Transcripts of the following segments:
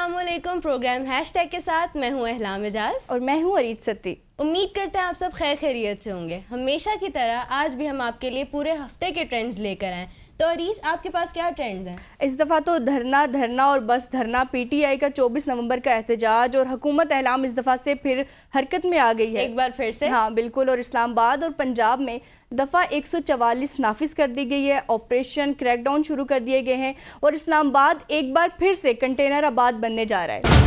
अस्सलामुअलैकुम। Programme hashtag के साथ मैं हूँ अहलाम एजाज और मैं हूँ अरीज सत्ती। उम्मीद करते हैं आप सब खैर खैरियत से होंगे। हमेशा की तरह आज भी हम आपके लिए पूरे हफ्ते के ट्रेंड्स लेकर आए। तो अरीज, आपके पास क्या ट्रेंड्स हैं? इस दफ़ा तो धरना और बस धरना, पीटीआई का 24 नवंबर का एहतजाज और हुकूमत एलाम इस दफ़ा से फिर हरकत में आ गई है। एक बार फिर से? हाँ बिल्कुल। और इस्लामाबाद और पंजाब में दफ़ा 144 नाफिज कर दी गई है। ऑपरेशन क्रैकडाउन शुरू कर दिए गए हैं और इस्लामाबाद एक बार फिर से कंटेनर आबाद बनने जा रहा है।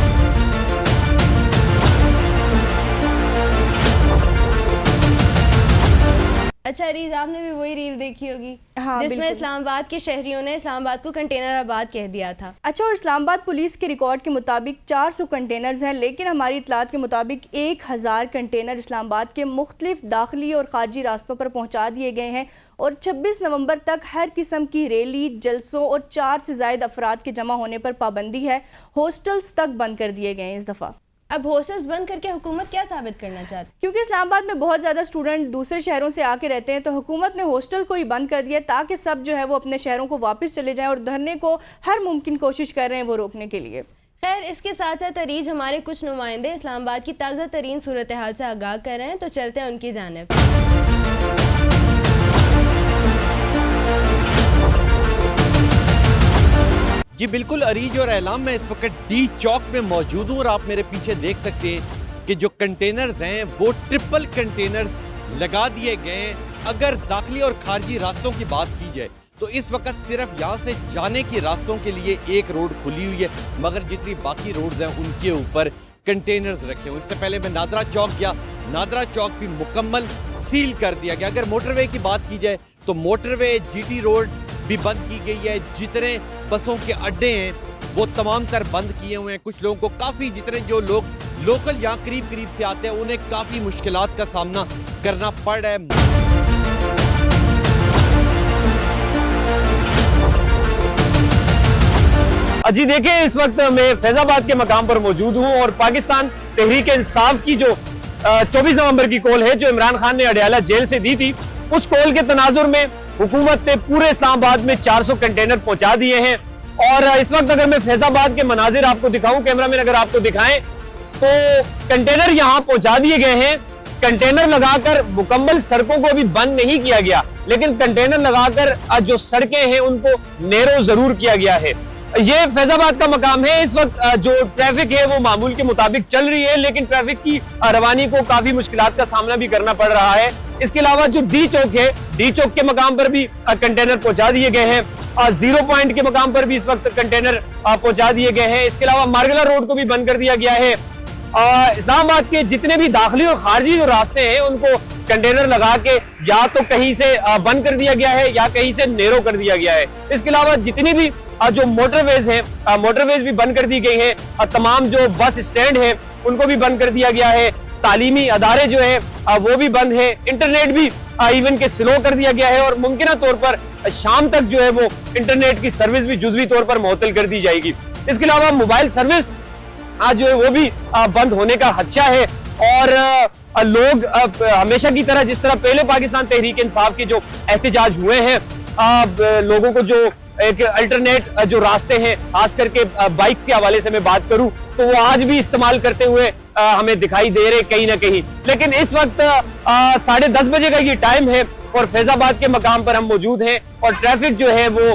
अच्छा अरीज, आपने भी वही रील देखी होगी? हाँ, जिसमें इस्लामाबाद के शहरियों ने इस्लामाबाद को कंटेनर आबाद कह दिया था। अच्छा, और इस्लामाबाद पुलिस के रिकॉर्ड के मुताबिक 400 कंटेनर्स हैं, लेकिन हमारी इतलात के मुताबिक 1000 कंटेनर इस्लामाबाद के मुख्तलिफ दाखिली और खारजी रास्तों पर पहुँचा दिए गए हैं। और 26 नवंबर तक हर किस्म की रैली, जलसों और 4 से ज़ायद अफराद के जमा होने पर पाबंदी है। हॉस्टल्स तक बंद कर दिए गए हैं इस दफ़ा। अब हॉस्टल्स बंद करके हुकूमत क्या साबित करना चाहती है? क्योंकि इस्लामाबाद में बहुत ज़्यादा स्टूडेंट दूसरे शहरों से आके रहते हैं, तो हुकूमत ने हॉस्टल को ही बंद कर दिया ताकि सब जो है वो अपने शहरों को वापस चले जाएं, और धरने को हर मुमकिन कोशिश कर रहे हैं वो रोकने के लिए। खैर, इसके साथ साथ अरीज, हमारे कुछ नुमाइंदे इस्लामाबाद की ताज़ा तरीन सूरत हाल से आगाह कर रहे हैं, तो चलते हैं उनकी जानिब। जी बिल्कुल अरीज और एलाम, मैं इस वक्त डी चौक में मौजूद हूँ और आप मेरे पीछे देख सकते हैं कि जो कंटेनर्स हैं वो ट्रिपल कंटेनर्स लगा दिए गए हैं। अगर दाखिली और खारजी रास्तों की बात की जाए तो इस वक्त सिर्फ यहाँ से जाने के रास्तों के लिए एक रोड खुली हुई है, मगर जितनी बाकी रोड्स हैं उनके ऊपर कंटेनर्स रखे हुए। इससे पहले मैं नादरा चौक गया, नादरा चौक भी मुकम्मल सील कर दिया गया। अगर मोटरवे की बात की जाए तो मोटरवे, जीटी रोड भी बंद की गई है। जितने बसों के अड्डे हैं वो तमाम तर बंद किए हुए हैं। कुछ लोगों को काफ़ी, जितने जो लोग लोकल यहाँ करीब करीब से आते हैं उन्हें काफ़ी मुश्किलात का सामना करना पड़ रहा है। जी देखिए, इस वक्त मैं फैजाबाद के मकाम पर मौजूद हूँ और पाकिस्तान तहरीक इंसाफ की जो 24 नवंबर की कॉल है जो इमरान खान ने अडयाला जेल से दी थी, उस कॉल के तनाजुर में हुकूमत ने पूरे इस्लामाबाद में 400 कंटेनर पहुंचा दिए हैं। और इस वक्त अगर मैं फैजाबाद के मनाजिर आपको दिखाऊं, कैमरामैन अगर आपको दिखाएं, तो कंटेनर यहां पहुंचा दिए गए हैं। कंटेनर लगाकर मुकम्मल सड़कों को अभी बंद नहीं किया गया, लेकिन कंटेनर लगाकर जो सड़कें हैं उनको नैरो जरूर किया गया है। ये फैजाबाद का मकाम है। इस वक्त जो ट्रैफिक है वो मामूल के मुताबिक चल रही है, लेकिन ट्रैफिक की रवानी को काफी मुश्किलात का सामना भी करना पड़ रहा है। इसके अलावा जो डी चौक है, डी चौक के मकाम पर भी कंटेनर पहुंचा दिए गए हैं। 0 पॉइंट के मकाम पर भी इस वक्त कंटेनर पहुंचा दिए गए हैं। इसके अलावा मार्गला रोड को भी बंद कर दिया गया है। इस्लामाबाद के जितने भी दाखिली और खारजी जो रास्ते हैं उनको कंटेनर लगा के या तो कहीं से बंद कर दिया गया है या कहीं से नैरो कर दिया गया है। इसके अलावा जितनी भी जो मोटरवेज हैं, मोटरवेज भी बंद कर दी गई है। तमाम जो बस स्टैंड है उनको भी बंद कर दिया गया है। तालीमी अदारे जो है वो भी बंद है। इंटरनेट भी इवन के स्लो कर दिया गया है और मुमकिन तौर पर शाम तक जो है वो इंटरनेट की सर्विस भी जुज़वी तौर पर मुअत्तल कर दी जाएगी। इसके अलावा मोबाइल सर्विस आज जो है वो भी बंद होने का खदशा है। और लोग हमेशा की तरह, जिस तरह पहले पाकिस्तान तहरीक इंसाफ के जो एहतजाज हुए हैं, लोगों को जो एक अल्टरनेट जो रास्ते हैं, खास करके बाइक्स के हवाले से मैं बात करूं, तो वो आज भी इस्तेमाल करते हुए हमें दिखाई दे रहे कहीं ना कहीं। लेकिन इस वक्त 10:30 बजे का ये टाइम है और फैजाबाद के मकाम पर हम मौजूद हैं और ट्रैफिक जो है वो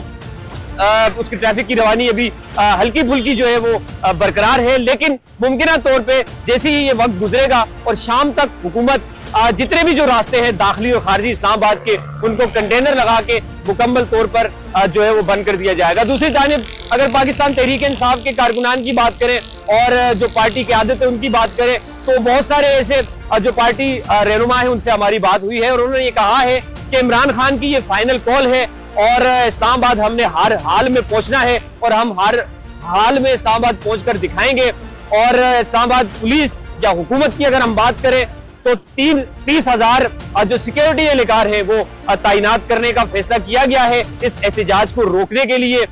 उसकी ट्रैफिक की रवानी अभी हल्की फुल्की जो है वो बरकरार है। लेकिन मुमकिन तौर पे जैसे ही ये वक्त गुजरेगा और शाम तक हुकूमत जितने भी जो रास्ते हैं दाखिली और खारजी इस्लामाबाद के, उनको कंटेनर लगा के मुकम्मल तौर पर जो है वो बंद कर दिया जाएगा। दूसरी जानिब अगर पाकिस्तान तहरीक इंसाफ के कारकुनान की बात करें और जो पार्टी क़यादत है उनकी बात करें, तो बहुत सारे ऐसे जो पार्टी रहनुमा है उनसे हमारी बात हुई है और उन्होंने ये कहा है कि इमरान खान की ये फाइनल कॉल है और इस्लामाबाद हमने हर हाल में पहुंचना है और हम हर हाल में इस्लामाबाद पहुंचकर दिखाएंगे। और इस्लामाबाद पुलिस या हुकूमत की अगर हम बात करें तो 30,000 जो सिक्योरिटी एहलकार है वो तैनात करने का फैसला किया गया है इस एहतजाज को रोकने के लिए।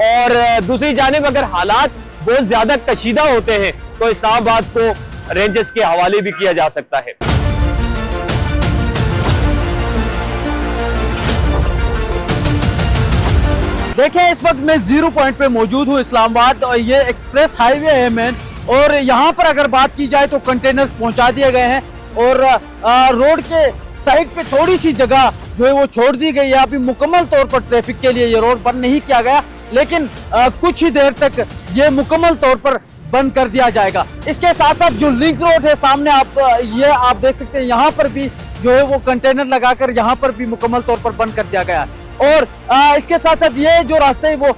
और दूसरी जानिब अगर हालात बहुत ज्यादा कशीदा होते हैं तो इस्लामाबाद को रेंजर्स के हवाले भी किया जा सकता है। देखें इस वक्त मैं 0 पॉइंट पे मौजूद हूँ इस्लामाबाद, और ये एक्सप्रेस हाईवे है मेन, और यहाँ पर अगर बात की जाए तो कंटेनर्स पहुँचा दिए गए हैं और रोड के साइड पे थोड़ी सी जगह जो है वो छोड़ दी गई है। अभी मुकम्मल तौर पर ट्रैफिक के लिए ये रोड बंद नहीं किया गया, लेकिन कुछ ही देर तक ये मुकम्मल तौर पर बंद कर दिया जाएगा। इसके साथ साथ जो लिंक रोड है सामने आप देख सकते हैं, यहाँ पर भी जो है वो कंटेनर लगाकर यहाँ पर भी मुकम्मल तौर पर बंद कर दिया गया है। और इसके साथ साथ ये जो रास्ते है वो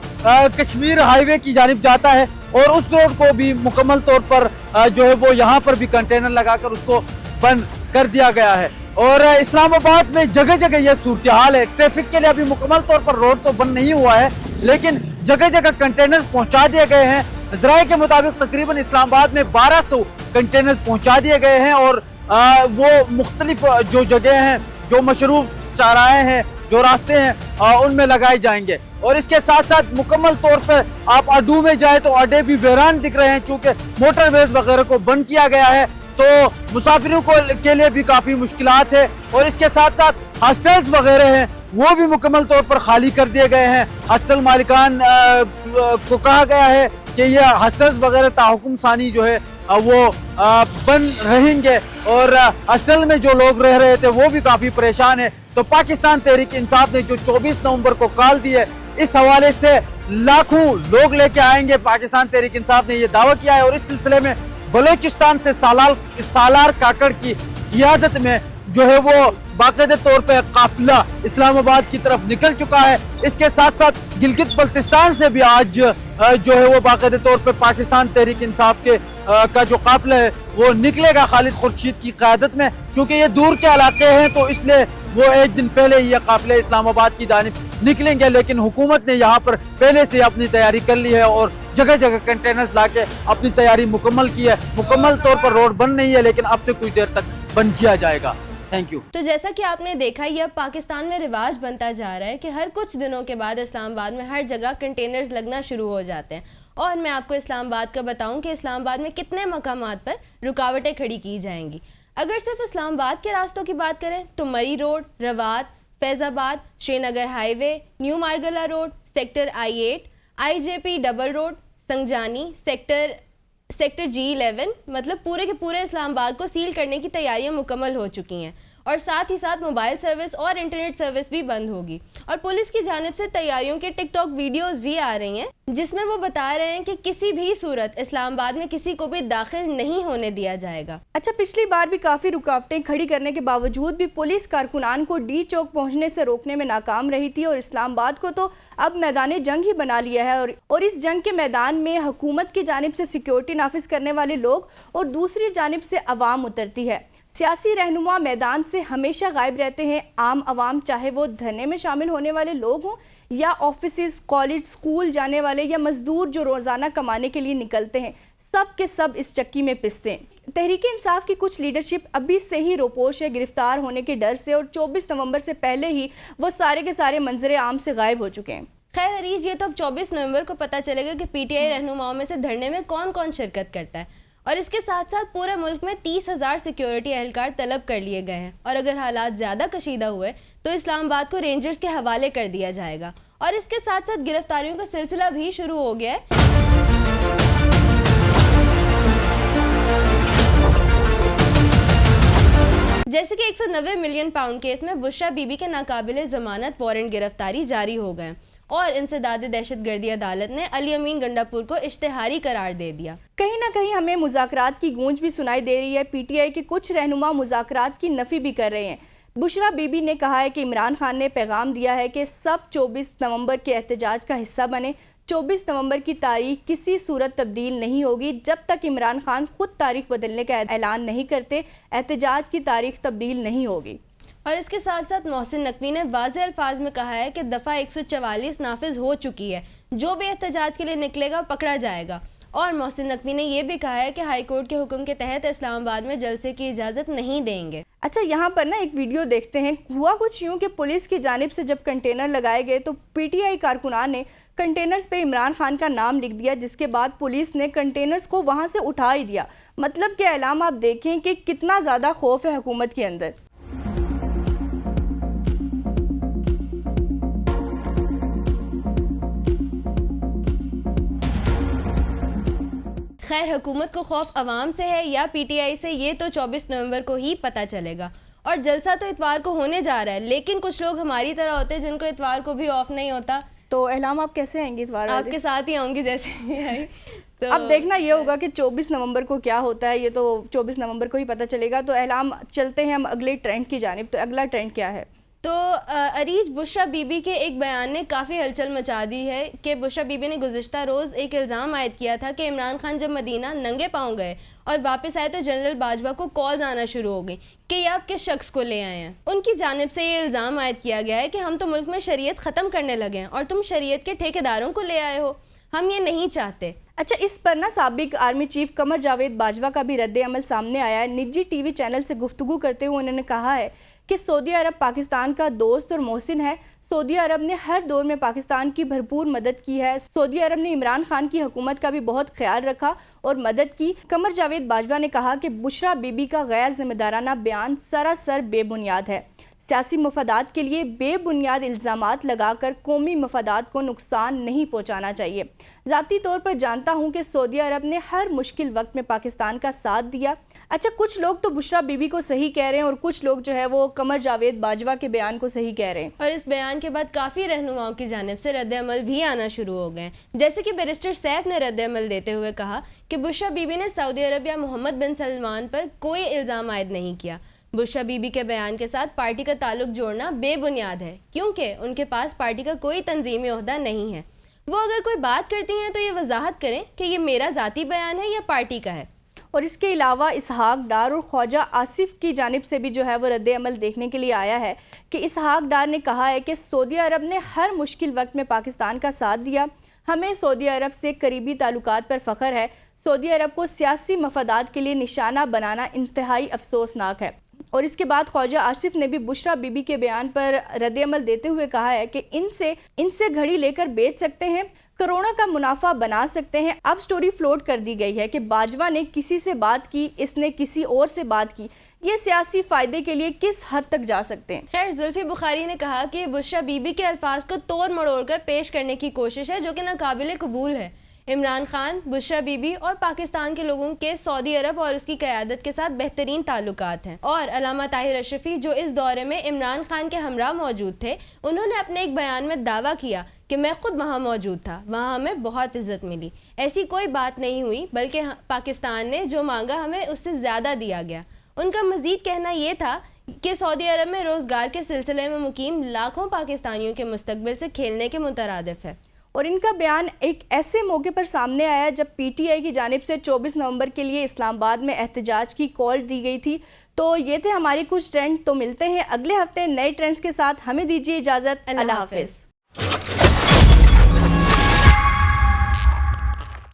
कश्मीर हाईवे की जानिब जाता है, और उस रोड को भी मुकम्मल तौर पर जो है वो यहाँ पर भी कंटेनर लगाकर उसको बंद कर दिया गया है। और इस्लामाबाद में जगह जगह ये सूरत हाल है। ट्रैफिक के लिए अभी मुकम्मल तौर पर रोड तो बंद नहीं हुआ है, लेकिन जगह जगह कंटेनर्स पहुंचा दिए गए हैं। ज़राए के मुताबिक तकरीबन इस्लामाबाद में 1200 कंटेनर्स पहुंचा दिए गए हैं, और वो मुख्तलिफ जो जगह हैं, जो मशरूफ चौराहे हैं, जो रास्ते हैं, उनमें लगाए जाएंगे। और इसके साथ साथ मुकम्मल तौर पर आप अड्डू में जाए तो अड्डे भी वीरान दिख रहे हैं, चूँकि मोटरवेज वगैरह को बंद किया गया है, तो मुसाफिरों के लिए भी काफ़ी मुश्किलात है। और इसके साथ साथ हॉस्टल्स वगैरह हैं वो भी मुकम्मल तौर पर खाली कर दिए गए हैं। हॉस्टल मालिकान को कहा गया है कि ये हॉस्टल्स वगैरह ताहुकुम सानी जो है वो बंद रहेंगे, और हॉस्टल में जो लोग रह रहे थे वो भी काफ़ी परेशान है। तो पाकिस्तान तहरीक इंसाफ ने जो 24 नवंबर को कॉल दी है, इस हवाले से लाखों लोग लेके आएंगे। पाकिस्तान तहरीक इंसाफ ने यह दावा किया है, और इस सिलसिले में बलोचिस्तान से सालार काकड़ की क़ियादत में जो है वो बाकायदे तौर पर काफिला इस्लामाबाद की तरफ निकल चुका है। इसके साथ साथ गिलगित बल्तिस्तान से भी आज जो है वो बाकायदे तौर पर पाकिस्तान तहरीक इंसाफ के का जो काफिला है वो निकलेगा खालिद खुर्शीद की क़यादत में। क्योंकि ये दूर के इलाके हैं तो इसलिए वो एक दिन पहले ही ये काफिले इस्लामाबाद की जानिब निकलेंगे, लेकिन हुकूमत ने यहाँ पर पहले से अपनी तैयारी कर ली है और जगह जगह कंटेनर्स लाके अपनी तैयारी मुकम्मल की है। मुकम्मल तौर पर रोड बंद नहीं है, लेकिन अब से कुछ देर तक बंद किया जाएगा। Thank you. तो जैसा कि आपने देखा, ये अब पाकिस्तान में रिवाज बनता जा रहा है कि हर कुछ दिनों के बाद इस्लामाबाद में हर जगह कंटेनर्स लगना शुरू हो जाते हैं। और मैं आपको इस्लामाबाद का बताऊं कि इस्लामाबाद में कितने मकामात पर रुकावटें खड़ी की जाएंगी। अगर सिर्फ इस्लामाबाद के रास्तों की बात करें तो मरी रोड, रवात, Faizabad, Srinagar highway, new Margalla road, sector I-8, IJP double road, Sangjani, sector G11, मतलब पूरे के पूरे इस्लामाबाद को सील करने की तैयारियां मुकम्मल हो चुकी हैं। और साथ ही साथ मोबाइल सर्विस और इंटरनेट सर्विस भी बंद होगी। और पुलिस की जानिब से तैयारियों के टिकटॉक वीडियोस भी आ रही हैं, जिसमें वो बता रहे हैं कि किसी भी सूरत इस्लामाबाद में किसी को भी दाखिल नहीं होने दिया जाएगा। अच्छा, पिछली बार भी काफ़ी रुकावटें खड़ी करने के बावजूद भी पुलिस कारकुनान को डी चौक पहुंचने से रोकने में नाकाम रही थी, और इस्लामाबाद को तो अब मैदान जंग ही बना लिया है। और इस जंग के मैदान में हुकूमत की जानिब से सिक्योरिटी नाफिज करने वाले लोग और दूसरी जानिब से अवाम उतरती है। सियासी रहनुमा मैदान से हमेशा गायब रहते हैं। आम आवाम, चाहे वो धरने में शामिल होने वाले लोग हों या ऑफिस, कॉलेज, स्कूल जाने वाले या मजदूर जो रोज़ाना कमाने के लिए निकलते हैं, सब के सब इस चक्की में पिसते हैं। तहरीक इंसाफ की कुछ लीडरशिप अभी से ही रोपोश है गिरफ्तार होने के डर से, और 24 नवंबर से पहले ही वो सारे के सारे मंजरे आम से गायब हो चुके हैं। खैर अरीज, ये तो अब 24 नवंबर को पता चलेगा कि PTI रहनुमाओं में से धरने में कौन कौन शिरकत करता है। और इसके साथ साथ पूरे मुल्क में 30,000 सिक्योरिटी एहलकार तलब कर लिए गए हैं, और अगर हालात ज़्यादा कशीदा हुए तो इस्लामाबाद को रेंजर्स के हवाले कर दिया जाएगा। और इसके साथ साथ गिरफ्तारियों का सिलसिला भी शुरू हो गया है। जैसे कि 190 मिलियन पाउंड केस में बुशरा बीबी के नाकाबिले ज़मानत वारंट गिरफ्तारी जारी हो गए, और इंसदाद दहशतगर्दी अदालत ने अली अमीन गंडापुर को इश्तिहारी करार दे दिया। कहीं ना कहीं हमें मुज़ाकरात की गूंज भी सुनाई दे रही है। PTI के कुछ रहनुमा मुज़ाकरात की नफ़ी भी कर रहे हैं। बुशरा बीबी ने कहा है कि इमरान खान ने पैगाम दिया है कि सब 24 नवंबर के एहतजाज का हिस्सा बने। 24 नवंबर की तारीख किसी सूरत तब्दील नहीं होगी जब तक इमरान खान खुद तारीख बदलने का ऐलान नहीं करते। एहतजाज की तारीख तब्दील नहीं होगी। और इसके साथ साथ मोहसिन नकवी ने वाज़ेह अल्फाज में कहा है कि दफ़ा 144 नाफिज हो चुकी है, जो भी एहतजाज के लिए निकलेगा पकड़ा जाएगा। और मोहसिन नकवी ने यह भी कहा है कि हाई कोर्ट के हुक्म के तहत इस्लामाबाद में जलसे की इजाज़त नहीं देंगे। अच्छा, यहाँ पर ना एक वीडियो देखते हैं। हुआ कुछ यूँ कि पुलिस की जानिब से जब कंटेनर लगाए गए तो PTI कारकुनान ने कंटेनर्स पे इमरान खान का नाम लिख दिया, जिसके बाद पुलिस ने कंटेनर्स को वहाँ से उठा ही दिया। मतलब कि ऐलाम आप देखें कि कितना ज़्यादा खौफ है हुकूमत के अंदर। खैर, हुकूमत को खौफ अवाम से है या PTI से, ये तो 24 नवंबर को ही पता चलेगा। और जलसा तो इतवार को होने जा रहा है, लेकिन कुछ लोग हमारी तरह होते हैं जिनको इतवार को भी ऑफ नहीं होता। तो एहलाम आप कैसे आएंगे इतवार? आपके साथ ही आऊँगी जैसे ही आई। तो अब देखना ये होगा कि 24 नवंबर को क्या होता है, ये तो 24 नवंबर को ही पता चलेगा। तो एहलाम चलते हैं हम अगले ट्रेंड की जानिब। तो अगला ट्रेंड क्या है? तो अरीज, बुशरा बीबी के एक बयान ने काफ़ी हलचल मचा दी है कि बुशरा बीबी ने गुज़िश्ता रोज़ एक इल्ज़ाम आयद किया था कि इमरान खान जब मदीना नंगे पाँव गए और वापस आए तो जनरल बाजवा को कॉल्स आना शुरू हो गई कि ये आप किस शख्स को ले आए हैं। उनकी जानिब से ये इल्ज़ाम आयद किया गया है कि हम तो मुल्क में शरीयत ख़त्म करने लगे हैं और तुम शरीयत के ठेकेदारों को ले आए हो, हम ये नहीं चाहते। अच्छा, इस पर ना साबिक आर्मी चीफ कमर जावेद बाजवा का भी रद्द अमल सामने आया है। निजी TV चैनल से गुफ्तगू करते हुए उन्होंने कहा है कि सऊदी अरब पाकिस्तान का दोस्त और मोहसिन है। सऊदी अरब ने हर दौर में पाकिस्तान की भरपूर मदद की है। सऊदी अरब ने इमरान खान की हुकूमत का भी बहुत ख्याल रखा और मदद की। कमर जावेद बाजवा ने कहा कि बुशरा बीबी का गैर जिम्मेदाराना बयान सरासर बेबुनियाद है। सियासी मफादात के लिए बेबुनियाद इल्ज़ामात लगाकर कौमी मफादात को नुकसान नहीं पहुँचाना चाहिए। ज़ाती तौर पर जानता हूँ कि सऊदी अरब ने हर मुश्किल वक्त में पाकिस्तान का साथ दिया। अच्छा, कुछ लोग तो बुशरा बीबी को सही कह रहे हैं और कुछ लोग जो है वो कमर जावेद बाजवा के बयान को सही कह रहे हैं। और इस बयान के बाद काफ़ी रहनुमाओं की जानिब से रद्द अमल भी आना शुरू हो गए, जैसे कि बैरिस्टर सैफ ने रद्द अमल देते हुए कहा कि बुशरा बीबी ने सऊदी अरब या मोहम्मद बिन सलमान पर कोई इल्ज़ाम आयद नहीं किया। बुशरा बीबी के बयान के साथ पार्टी का ताल्लुक जोड़ना बेबुनियाद है, क्योंकि उनके पास पार्टी का कोई तंजीमी ओहदा नहीं है। वो अगर कोई बात करती हैं तो ये वजाहत करें कि ये मेरा ज़ाती बयान है या पार्टी का है। और इसके अलावा इसहाक डार और ख्वाजा आसिफ की जानिब से भी जो है वो रद्द अमल देखने के लिए आया है कि इसहाक डार ने कहा है कि सऊदी अरब ने हर मुश्किल वक्त में पाकिस्तान का साथ दिया। हमें सऊदी अरब से करीबी ताल्लुकात पर फ़ख्र है। सऊदी अरब को सियासी मफादात के लिए निशाना बनाना इंतहाई अफसोसनाक है। और इसके बाद ख्वाजा आसिफ ने भी बुशरा बीबी के बयान पर रद्द अमल देते हुए कहा है कि इनसे घड़ी लेकर बेच सकते हैं, करोड़ों का मुनाफा बना सकते हैं। अब स्टोरी फ्लोट कर दी गई है कि बाजवा ने किसी से बात की, इसने किसी और से बात की। ये सियासी फ़ायदे के लिए किस हद तक जा सकते हैं? खैर, जुल्फी बुखारी ने कहा कि बुशरा बीबी के अल्फाज को तोड़ मड़ोड़ कर पेश करने की कोशिश है, जो कि नाकाबिल कबूल है। इमरान खान, बुशरा बीबी और पाकिस्तान के लोगों के सऊदी अरब और उसकी क़यादत के साथ बेहतरीन ताल्लुकात हैं। और अल्लामा ताहिर अशरफी, जो इस दौरे में इमरान खान के हमरा मौजूद थे, उन्होंने अपने एक बयान में दावा किया कि मैं खुद वहाँ मौजूद था, वहाँ हमें बहुत इज्जत मिली, ऐसी कोई बात नहीं हुई, बल्कि पाकिस्तान ने जो मांगा हमें उससे ज़्यादा दिया गया। उनका मज़ीद कहना ये था कि सऊदी अरब में रोज़गार के सिलसिले में मुकीम लाखों पाकिस्तानियों के मुस्तकबिल से खेलने के मुतरादिफ है। और इनका बयान एक ऐसे मौके पर सामने आया जब PTI की जानिब से 24 नवंबर के लिए इस्लामाबाद में एहतजाज की कॉल दी गई थी। तो ये थे हमारे कुछ ट्रेंड। तो मिलते हैं अगले हफ्ते नए ट्रेंड्स के साथ। हमें दीजिए इजाज़त। अल्लाह हाफ़िज़।